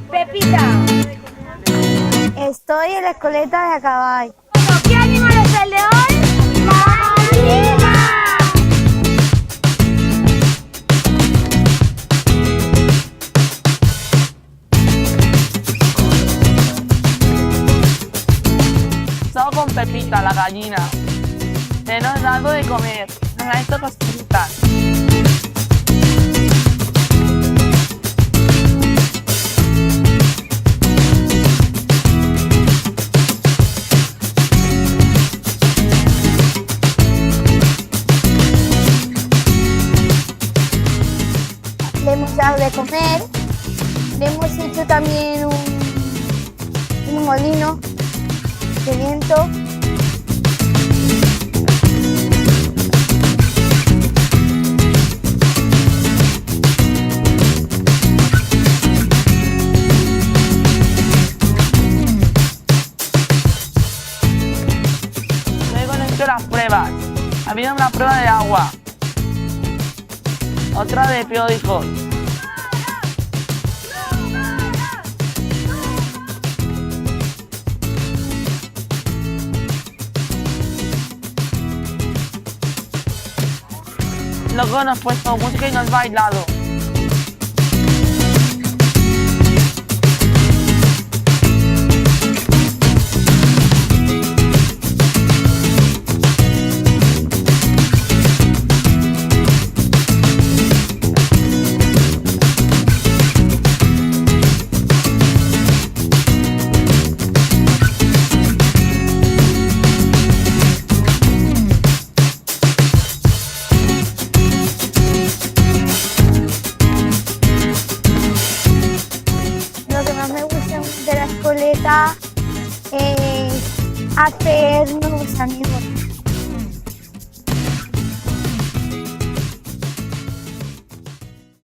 Pepita. Estoy en la escoleta de caballo. ¿Qué animal es el de hoy? ¡La gallina! Estaba con Pepita, la gallina. Le hemos dado de comer. Nos ha hecho cositas. Le hemos dado de comer. Le hemos hecho también un molino de viento. Luego han hecho las pruebas. Ha habido una prueba de agua. Otra de periódicos. Luego nos ha puesto música y nos ha bailado. Lo que más me gusta de la escoleta es hacer nuevos amigos.